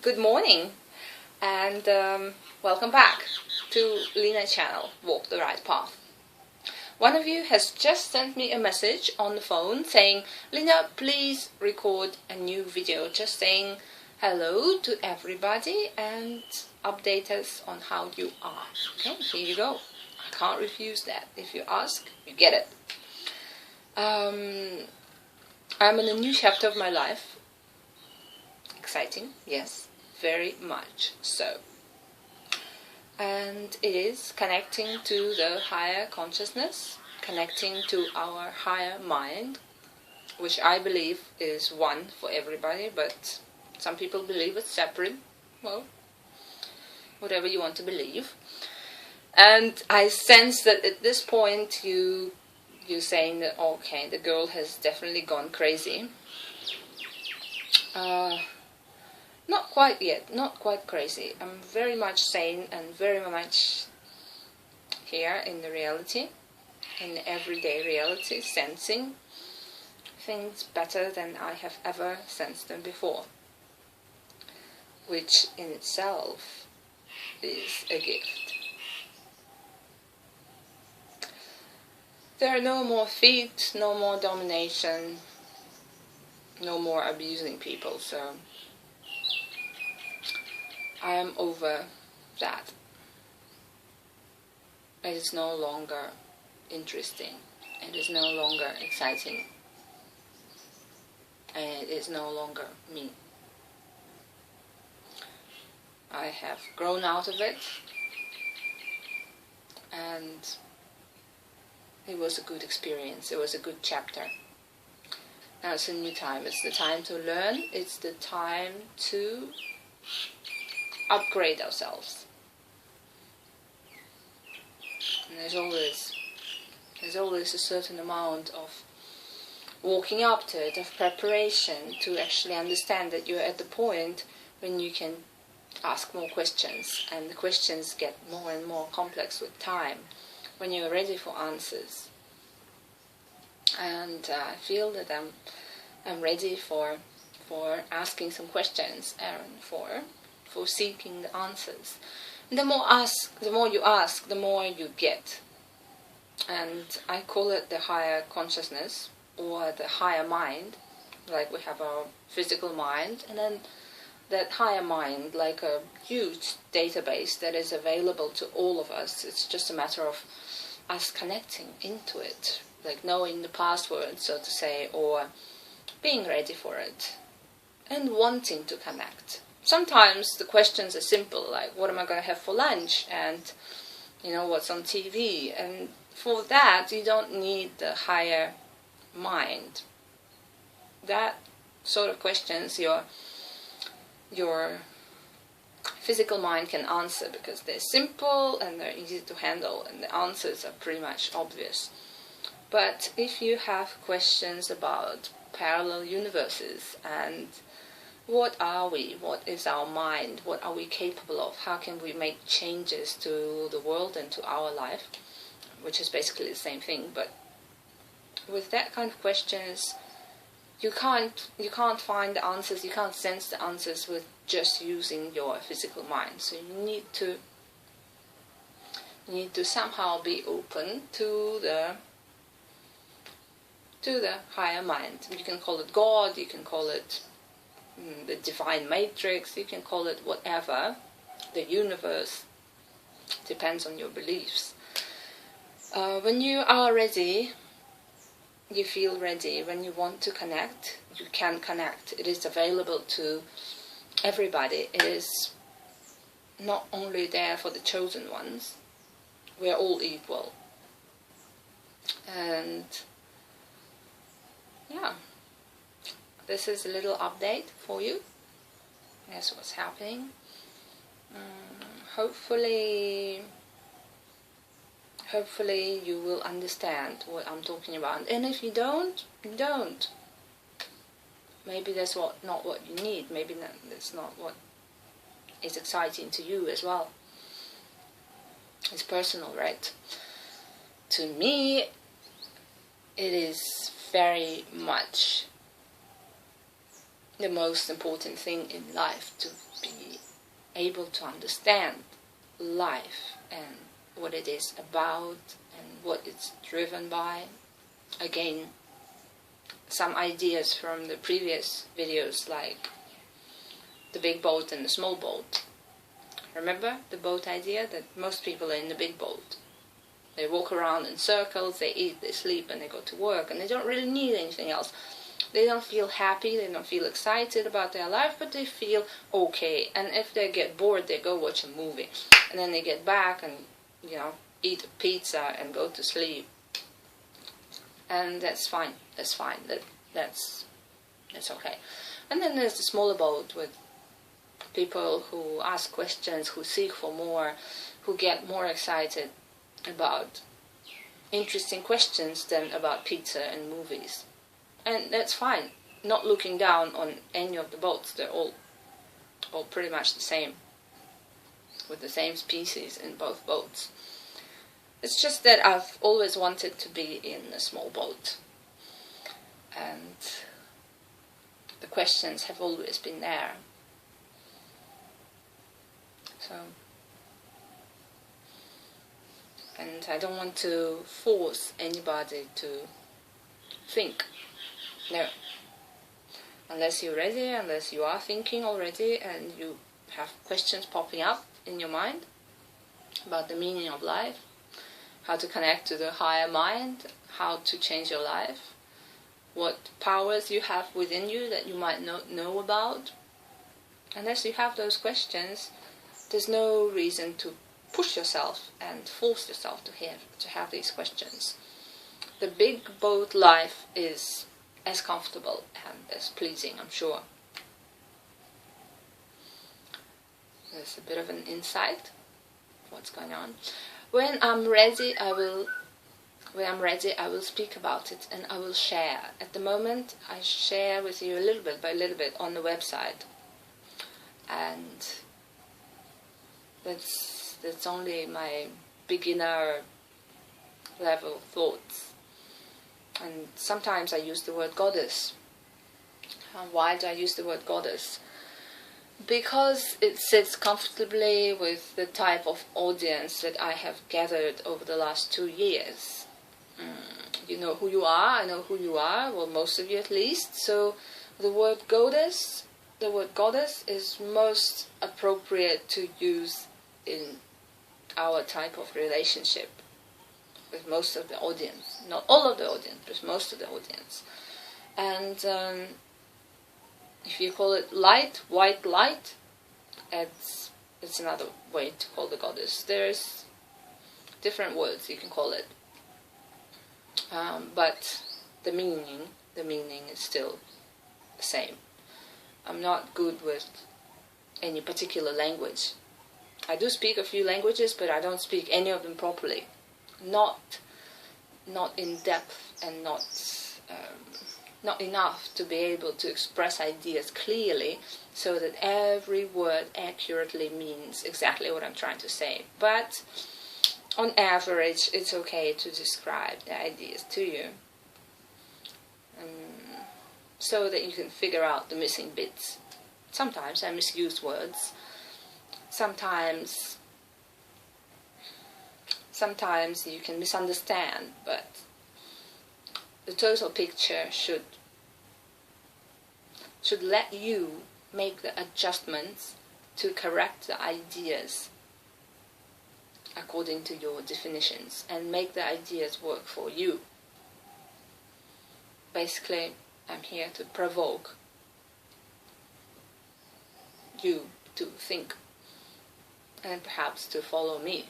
Good morning and welcome back to Lena channel, Walk the Right Path. One of you has just sent me a message on the phone saying, Lena, please record a new video just saying hello to everybody and update us on how you are. Okay, here you go. I can't refuse that. If you ask, you get it. I'm in a new chapter of my life. Exciting, yes, very much so. And it is connecting to the higher consciousness, connecting to our higher mind, which I believe is one for everybody, but some people believe it's separate. Well, whatever you want to believe. And I sense that at this point you're saying that, okay, the girl has definitely gone crazy. Not quite yet, not quite crazy. I'm very much sane and very much here in the reality, in everyday reality, sensing things better than I have ever sensed them before, which in itself is a gift. There are no more feet, no more domination, no more abusing people, so I am over that. It is no longer interesting. It is no longer exciting. And it is no longer me. I have grown out of it. And it was a good experience. It was a good chapter. Now it's a new time. It's the time to learn. It's the time to upgrade ourselves. And there's always a certain amount of walking up to it, of preparation to actually understand that you're at the point when you can ask more questions, and the questions get more and more complex with time, when you're ready for answers. And I feel that I'm ready for asking some questions and for seeking the answers. And the more you ask, the more you get. And I call it the higher consciousness or the higher mind. Like we have our physical mind, and then that higher mind, like a huge database that is available to all of us. It's just a matter of us connecting into it, like knowing the password, so to say, or being ready for it and wanting to connect. Sometimes the questions are simple, like what am I going to have for lunch, and what's on TV, and for that you don't need the higher mind. That sort of questions your physical mind can answer, because they're simple and they're easy to handle and the answers are pretty much obvious. But if you have questions about parallel universes and what are we? What is our mind? What are we capable of? How can we make changes to the world and to our life? Which is basically the same thing, but with that kind of questions, you can't find the answers, you can't sense the answers with just using your physical mind. So you need to somehow be open to the higher mind. You can call it God, you can call it the divine matrix, you can call it whatever, the universe, depends on your beliefs. When you are ready, you feel ready, when you want to connect, you can connect. It is available to everybody. It is not only there for the chosen ones. We are all equal. And yeah, this is a little update for you. That's what's happening. Hopefully you will understand what I'm talking about. And if you don't, you don't. Maybe that's not what you need. Maybe that's not what is exciting to you as well. It's personal, right? To me, it is very much the most important thing in life, to be able to understand life and what it is about and what it's driven by. Again, some ideas from the previous videos, like the big boat and the small boat. Remember the boat idea? That most people are in the big boat. They walk around in circles, they eat, they sleep, and they go to work, and they don't really need anything else. They don't feel happy, they don't feel excited about their life, but they feel okay. And if they get bored, they go watch a movie. And then they get back and, eat a pizza and go to sleep. And that's fine. That's fine. That's okay. And then there's the smaller boat with people who ask questions, who seek for more, who get more excited about interesting questions than about pizza and movies. And that's fine. Not looking down on any of the boats. They're all pretty much the same, with the same species in both boats. It's just that I've always wanted to be in a small boat. And the questions have always been there. So, and I don't want to force anybody to think. No. Unless you're ready, unless you are thinking already and you have questions popping up in your mind about the meaning of life, how to connect to the higher mind, how to change your life, what powers you have within you that you might not know about. Unless you have those questions, there's no reason to push yourself and force yourself to have these questions. The big boat life is as comfortable and as pleasing, I'm sure. There's a bit of an insight of what's going on. When I'm ready, I will speak about it and I will share. At the moment, I share with you a little bit by little bit on the website, and that's only my beginner level thoughts. And sometimes I use the word goddess. Why do I use the word goddess? Because it sits comfortably with the type of audience that I have gathered over the last 2 years. You know who you are, I know who you are, well, most of you at least. So the word goddess is most appropriate to use in our type of relationship with most of the audience. Not all of the audience, but most of the audience. And if you call it light, white light, it's another way to call the goddess. There's different words you can call it. But the meaning is still the same. I'm not good with any particular language. I do speak a few languages, but I don't speak any of them properly. Not in depth and not enough to be able to express ideas clearly so that every word accurately means exactly what I'm trying to say. But on average, it's okay to describe the ideas to you, so that you can figure out the missing bits. Sometimes I misuse words. Sometimes you can misunderstand, but the total picture should let you make the adjustments to correct the ideas according to your definitions and make the ideas work for you. Basically, I'm here to provoke you to think and perhaps to follow me.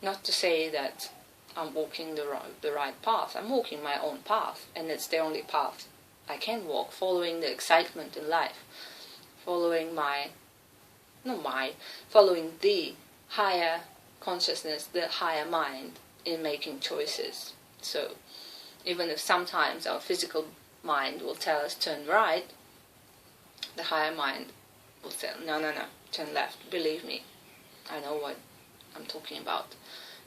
Not to say that I'm walking the right path. I'm walking my own path, and it's the only path I can walk, following the excitement in life, following following the higher consciousness, the higher mind in making choices. So even if sometimes our physical mind will tell us turn right, the higher mind will say no, turn left. Believe me, I know what I'm talking about.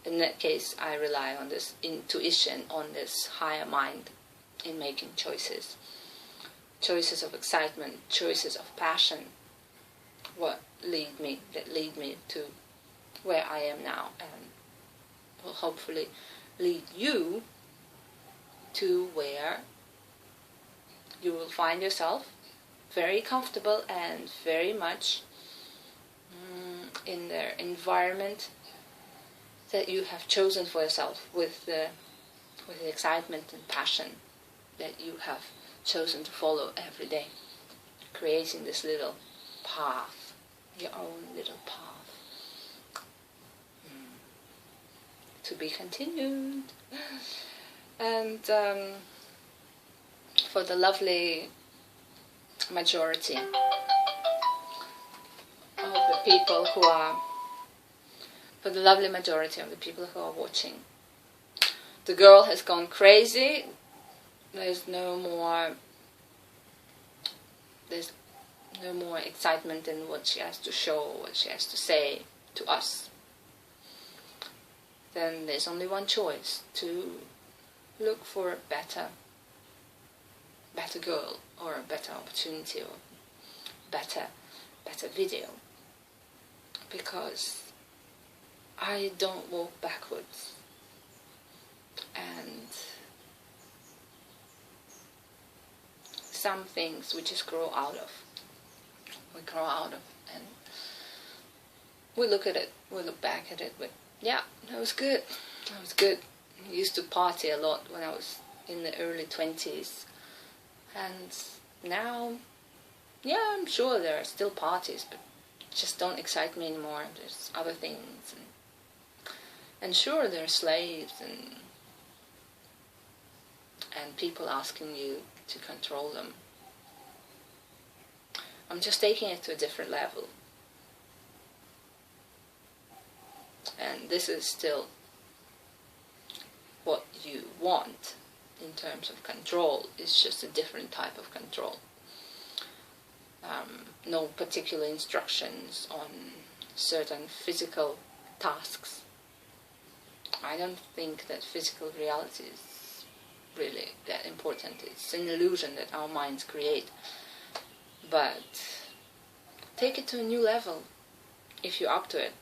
In that case, I rely on this intuition, on this higher mind in making choices. choices of excitement, choices of passion, that lead me to where I am now, and will hopefully lead you to where you will find yourself very comfortable and very much in the environment that you have chosen for yourself, with the excitement and passion that you have chosen to follow every day, creating this little path, your own little path. To be continued. And for the lovely majority of the people who are watching, the girl has gone crazy. There's no more excitement in what she has to show, what she has to say to us. Then there's only one choice: to look for a better girl, or a better opportunity, or better video. Because I don't walk backwards, and some things we just grow out of. And we look at it, we look back at it, but yeah, that was good. I used to party a lot when I was in the early 20s. And now, yeah, I'm sure there are still parties, but just don't excite me anymore. There's other things. And sure, there are slaves and people asking you to control them. I'm just taking it to a different level. And this is still what you want in terms of control. It's just a different type of control. No particular instructions on certain physical tasks. I don't think that physical reality is really that important. It's an illusion that our minds create. But take it to a new level if you're up to it.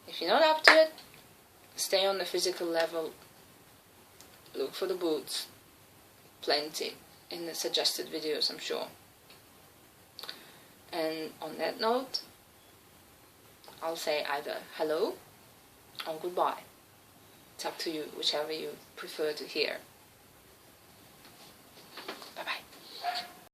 If you're not up to it, stay on the physical level. Look for the boots. Plenty in the suggested videos, I'm sure. And on that note, I'll say either hello or goodbye. It's up to you, whichever you prefer to hear.